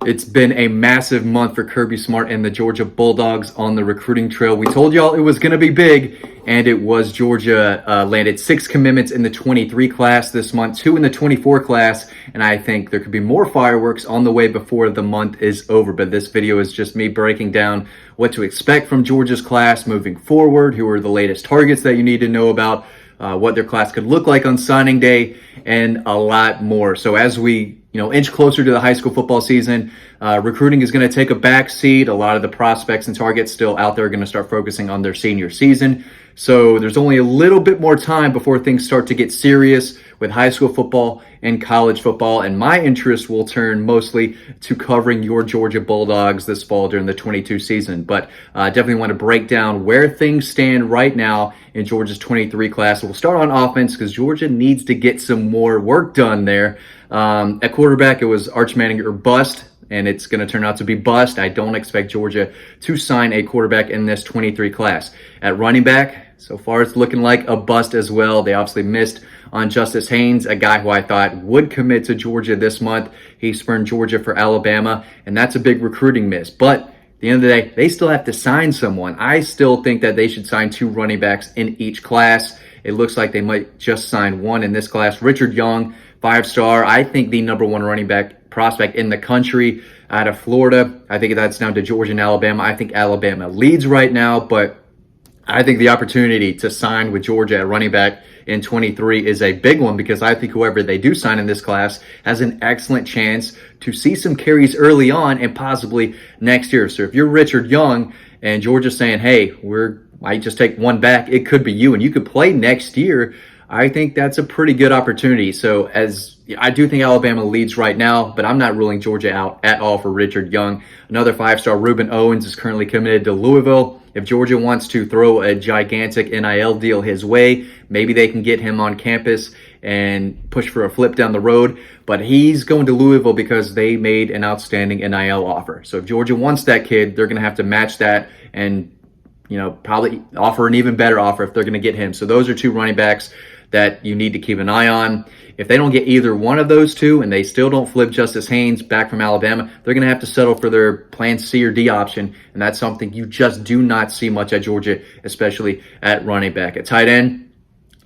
It's been a massive month for Kirby Smart and the Georgia Bulldogs on the recruiting trail. We told y'all it was going to be big, and it was. Georgia landed 6 commitments in the 23 class this month, 2 in the 24 class, and I think there could be more fireworks on the way before the month is over. But this video is just me breaking down what to expect from Georgia's class moving forward, who are the latest targets that you need to know about, what their class could look like on signing day, and a lot more. So as we inch closer to the high school football season, recruiting is going to take a back seat. A lot of the prospects and targets still out there are going to start focusing on their senior season. So there's only a little bit more time before things start to get serious with high school football and college football. And my interest will turn mostly to covering your Georgia Bulldogs this fall during the 22 season. But definitely want to break down where things stand right now in Georgia's 23 class. We'll start on offense because Georgia needs to get some more work done there. At quarterback, it was Arch Manning or bust, and it's going to turn out to be bust. I don't expect Georgia to sign a quarterback in this 23 class. At running back, so far it's looking like a bust as well. They obviously missed on Justice Haynes, a guy who I thought would commit to Georgia this month. He spurned Georgia for Alabama, and that's a big recruiting miss. But at the end of the day, they still have to sign someone. I still think that they should sign 2 running backs in each class. It looks like they might just sign 1 in this class. Richard Young, 5-star. I think the #1 running back prospect in the country out of Florida. I think that's down to Georgia and Alabama. I think Alabama leads right now, but I think the opportunity to sign with Georgia at running back in 23 is a big one, because I think whoever they do sign in this class has an excellent chance to see some carries early on and possibly next year. So if you're Richard Young and Georgia's saying, hey, might just take 1 back, it could be you, and you could play next year, I think that's a pretty good opportunity. So I do think Alabama leads right now, but I'm not ruling Georgia out at all for Richard Young. Another 5-star, Reuben Owens, is currently committed to Louisville. If Georgia wants to throw a gigantic NIL deal his way, maybe they can get him on campus and push for a flip down the road. But he's going to Louisville because they made an outstanding NIL offer. So if Georgia wants that kid, they're going to have to match that and probably offer an even better offer if they're going to get him. So those are 2 running backs that you need to keep an eye on. If they don't get either one of those 2 and they still don't flip Justice Haynes back from Alabama, they're going to have to settle for their plan C or D option, and that's something you just do not see much at Georgia, especially at running back. At tight end,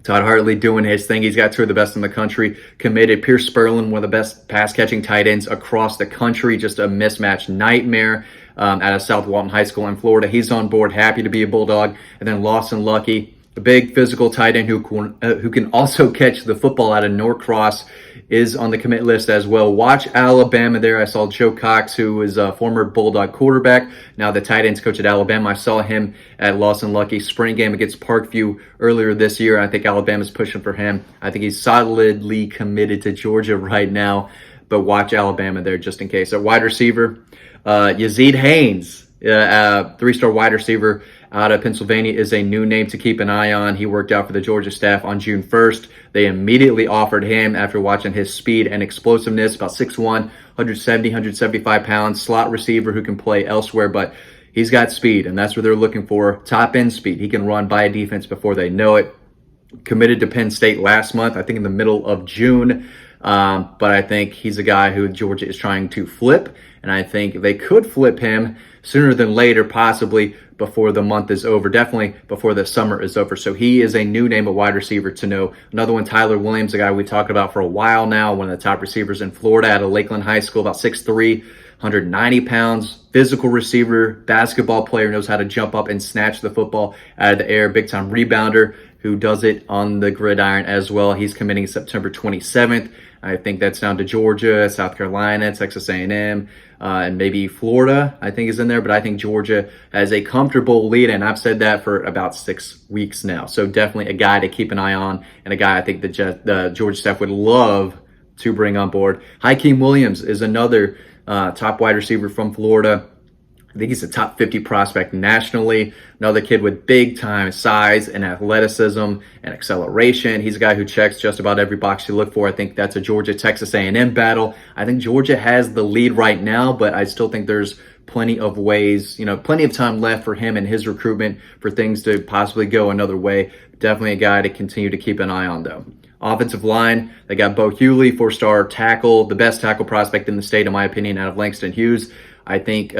Todd Hartley doing his thing. He's got 2 of the best in the country committed. Pierce Sperlin, one of the best pass-catching tight ends across the country, just a mismatch nightmare out of South Walton High School in Florida. He's on board, happy to be a Bulldog. And then Lawson Lucky, a big physical tight end who can also catch the football out of Norcross, is on the commit list as well. Watch Alabama there. I saw Joe Cox, who is a former Bulldog quarterback, now the tight ends coach at Alabama. I saw him at Lawson Lucky spring game against Parkview earlier this year. I think Alabama's pushing for him. I think he's solidly committed to Georgia right now, but watch Alabama there just in case. At wide receiver, Yazid Haynes, 3-star wide receiver out of Pennsylvania, is a new name to keep an eye on. He worked out for the Georgia staff on June 1st. They immediately offered him after watching his speed and explosiveness. About 6'1", 170, 175 pounds, slot receiver who can play elsewhere, but he's got speed, and that's what they're looking for, top-end speed. He can run by a defense before they know it. Committed to Penn State last month, I think in the middle of June. But I think he's a guy who Georgia is trying to flip, and I think they could flip him sooner than later, possibly before the month is over, definitely before the summer is over. So he is a new name of wide receiver to know. Another one, Tyler Williams, a guy we talked about for a while now, one of the top receivers in Florida out of Lakeland High School, about 6'3", 190 pounds, physical receiver, basketball player, knows how to jump up and snatch the football out of the air, big-time rebounder who does it on the gridiron as well. He's committing September 27th. I think that's down to Georgia, South Carolina, Texas A&M, and maybe Florida, I think, is in there. But I think Georgia has a comfortable lead, and I've said that for about 6 weeks now. So definitely a guy to keep an eye on, and a guy I think the Georgia staff would love to bring on board. Hakeem Williams is another top wide receiver from Florida. I think he's a top 50 prospect nationally. Another kid with big time size and athleticism and acceleration. He's a guy who checks just about every box you look for. I think that's a Georgia-Texas A&M battle. I think Georgia has the lead right now, but I still think there's plenty of ways, plenty of time left for him and his recruitment for things to possibly go another way. Definitely a guy to continue to keep an eye on, though. Offensive line, they got Bo Hewley, 4-star tackle, the best tackle prospect in the state, in my opinion, out of Langston Hughes. I think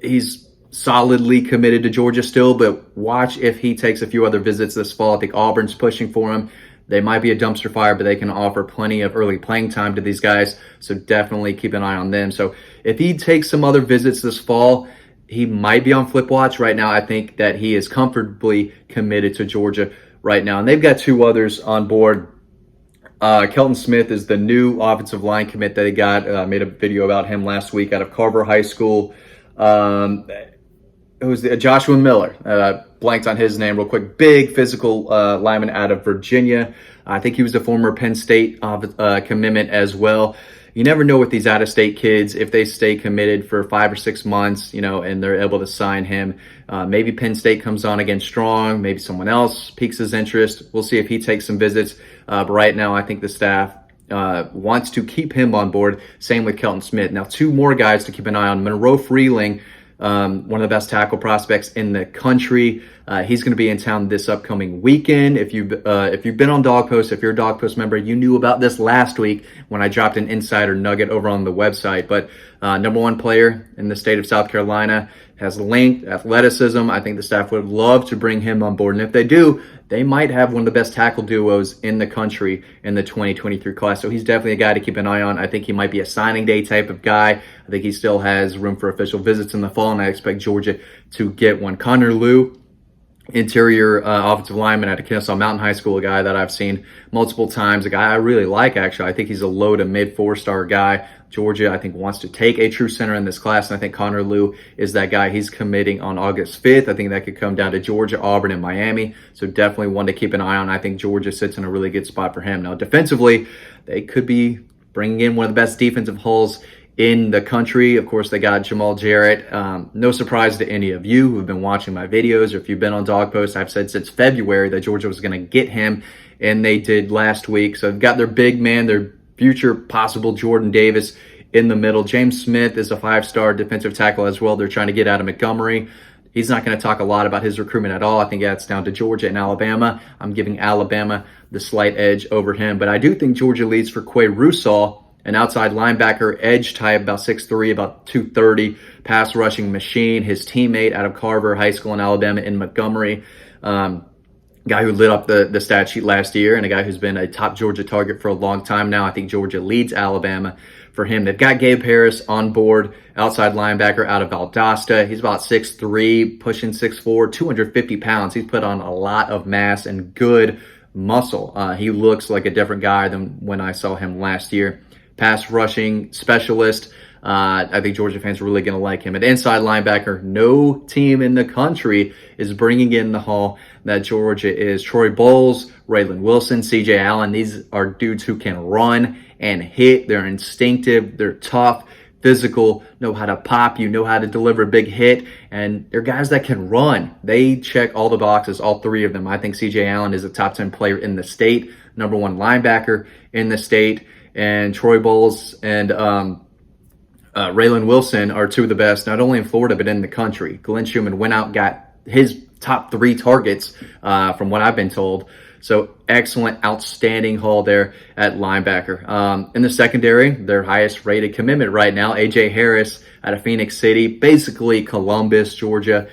he's solidly committed to Georgia still, but watch if he takes a few other visits this fall. I think Auburn's pushing for him. They might be a dumpster fire, but they can offer plenty of early playing time to these guys, so definitely keep an eye on them. So if he takes some other visits this fall, he might be on flip watch. Right now, I think that he is comfortably committed to Georgia right now. And they've got two others on board. Kelton Smith is the new offensive line commit that they got. Made a video about him last week out of Carver High School. Who's Joshua Miller? Blanked on his name real quick. Big physical lineman out of Virginia. I think he was a former Penn State commitment as well. You never know with these out-of-state kids if they stay committed for 5 or 6 months, and they're able to sign him. Maybe Penn State comes on again strong. Maybe someone else piques his interest. We'll see if he takes some visits. But right now, I think the staff wants to keep him on board. Same with Kelton Smith. Now, two more guys to keep an eye on. Monroe Freeling, one of the best tackle prospects in the country. He's going to be in town this upcoming weekend. If you've been on Dog Post, if you're a Dog Post member, you knew about this last week when I dropped an insider nugget over on the website. But number one player in the state of South Carolina, has length, athleticism. I think the staff would love to bring him on board. And if they do, they might have one of the best tackle duos in the country in the 2023 class. So he's definitely a guy to keep an eye on. I think he might be a signing day type of guy. I think he still has room for official visits in the fall, and I expect Georgia to get one. Connor Liu, interior offensive lineman at Kennesaw Mountain High School, a guy that I've seen multiple times, a guy I really like, actually. I think he's a low to mid 4-star guy. Georgia, I think, wants to take a true center in this class, and I think Connor Liu is that guy. He's committing on August 5th. I think that could come down to Georgia, Auburn, and Miami, so definitely one to keep an eye on. I think Georgia sits in a really good spot for him. Now, defensively, they could be bringing in one of the best defensive hulls in the country. Of course, they got Jamal Jarrett. No surprise to any of you who've been watching my videos or if you've been on Dog Post. I've said since February that Georgia was going to get him, and they did last week. So they've got their big man, their future possible Jordan Davis in the middle. James Smith is a 5-star defensive tackle as well. They're trying to get out of Montgomery. He's not going to talk a lot about his recruitment at all. I think that's down to Georgia and Alabama. I'm giving Alabama the slight edge over him. But I do think Georgia leads for Quay Russaw, an outside linebacker, edge type, about 6'3", about 230, pass rushing machine. His teammate out of Carver High School in Alabama in Montgomery, guy who lit up the stat sheet last year, and a guy who's been a top Georgia target for a long time now. I think Georgia leads Alabama for him. They've got Gabe Harris on board, outside linebacker out of Valdosta. He's about 6'3", pushing 6'4", 250 pounds. He's put on a lot of mass and good muscle. He looks like a different guy than when I saw him last year. Pass rushing specialist. I think Georgia fans are really going to like him. An inside linebacker, no team in the country is bringing in the haul that Georgia is. Troy Bowles, Raylan Wilson, CJ Allen. These are dudes who can run and hit. They're instinctive. They're tough, physical, know how to pop you, know how to deliver a big hit, and they're guys that can run. They check all the boxes, all three of them. I think CJ Allen is a top 10 player in the state, number one linebacker in the state, and Troy Bowles and Raylan Wilson are two of the best, not only in Florida, but in the country. Glenn Schumann went out and got his top 3 targets from what I've been told. So excellent, outstanding haul there at linebacker. In the secondary, their highest rated commitment right now, A.J. Harris out of Phoenix City, basically Columbus, Georgia.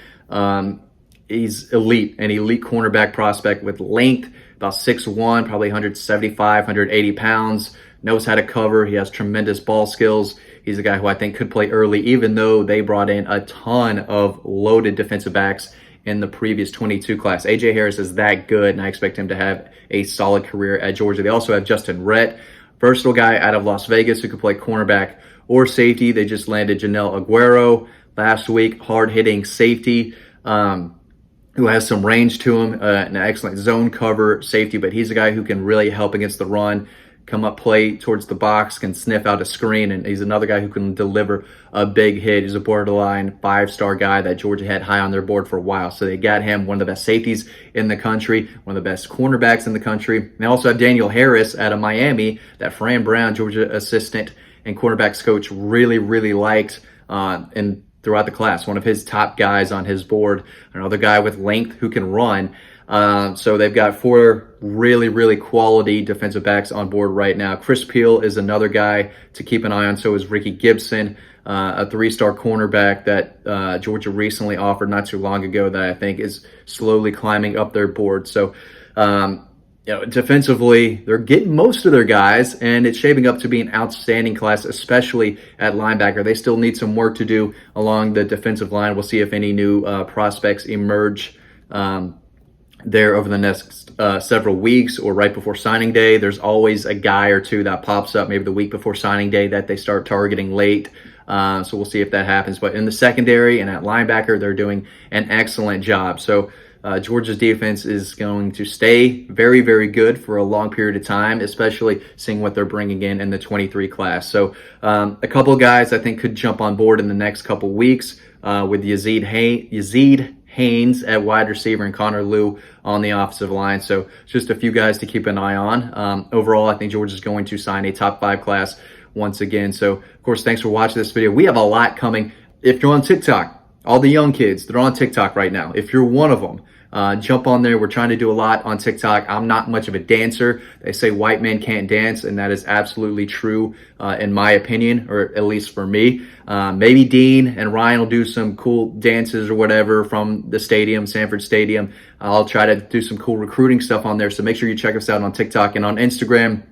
He's elite, an elite cornerback prospect with length, about 6'1", probably 175, 180 pounds. Knows how to cover. He has tremendous ball skills. He's a guy who I think could play early, even though they brought in a ton of loaded defensive backs in the previous 22 class. A.J. Harris is that good, and I expect him to have a solid career at Georgia. They also have Justin Rhett, versatile guy out of Las Vegas who could play cornerback or safety. They just landed Janelle Aguero last week, hard-hitting safety who has some range to him, an excellent zone cover safety, but he's a guy who can really help against the run, come up, play towards the box, can sniff out a screen, and he's another guy who can deliver a big hit. He's a borderline 5-star guy that Georgia had high on their board for a while. So they got him, one of the best safeties in the country, one of the best cornerbacks in the country. They also have Daniel Harris out of Miami, that Fran Brown, Georgia assistant and cornerbacks coach, really liked and throughout the class. One of his top guys on his board, another guy with length who can run. So they've got 4 really, really quality defensive backs on board right now. Chris Peel is another guy to keep an eye on. So is Ricky Gibson, a 3-star cornerback that Georgia recently offered not too long ago that I think is slowly climbing up their board. So, defensively, they're getting most of their guys, and it's shaping up to be an outstanding class, especially at linebacker. They still need some work to do along the defensive line. We'll see if any new prospects emerge there over the next several weeks or right before signing day. There's always a guy or two that pops up maybe the week before signing day that they start targeting late. So we'll see if that happens. But in the secondary and at linebacker, they're doing an excellent job. So Georgia's defense is going to stay very, very good for a long period of time, especially seeing what they're bringing in the 23 class. So a couple of guys I think could jump on board in the next couple weeks with Yazid Haynes at wide receiver and Connor Liu on the offensive line. So just a few guys to keep an eye on. Overall, I think Georgia's going to sign a top 5 class once again. So, of course, thanks for watching this video. We have a lot coming. If you're on TikTok, all the young kids, they're on TikTok right now. If you're one of them, jump on there. We're trying to do a lot on TikTok. I'm not much of a dancer. They say white men can't dance, and that is absolutely true in my opinion, or at least for me. Maybe Dean and Ryan will do some cool dances or whatever from the stadium, Sanford Stadium. I'll try to do some cool recruiting stuff on there. So make sure you check us out on TikTok and on Instagram.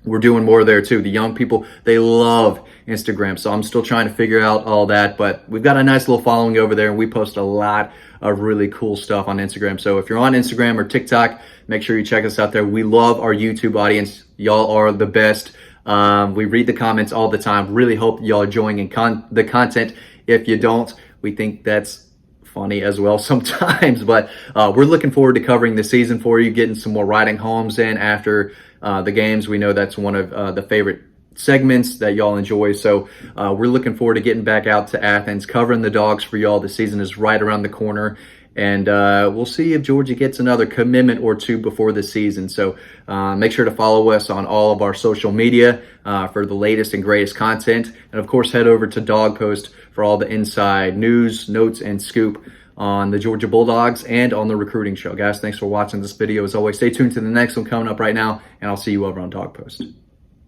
We're doing more there too. The young people, they love Instagram. So I'm still trying to figure out all that, but we've got a nice little following over there, and we post a lot of really cool stuff on Instagram. So if you're on Instagram or TikTok, make sure you check us out there. We love our YouTube audience. Y'all are the best. We read the comments all the time. Really hope y'all are enjoying the content. If you don't, we think that's funny as well sometimes, but we're looking forward to covering the season for you, getting some more riding homes in after the games. We know that's one of the favorite segments that y'all enjoy. So we're looking forward to getting back out to Athens, covering the Dogs for y'all. The season is right around the corner, and we'll see if Georgia gets another commitment or two before the season. So make sure to follow us on all of our social media for the latest and greatest content. And of course, head over to Dog Post for all the inside news, notes, and scoop on the Georgia Bulldogs and on the recruiting show. Guys, thanks for watching this video. As always, stay tuned to the next one coming up right now, and I'll see you over on Dog Post.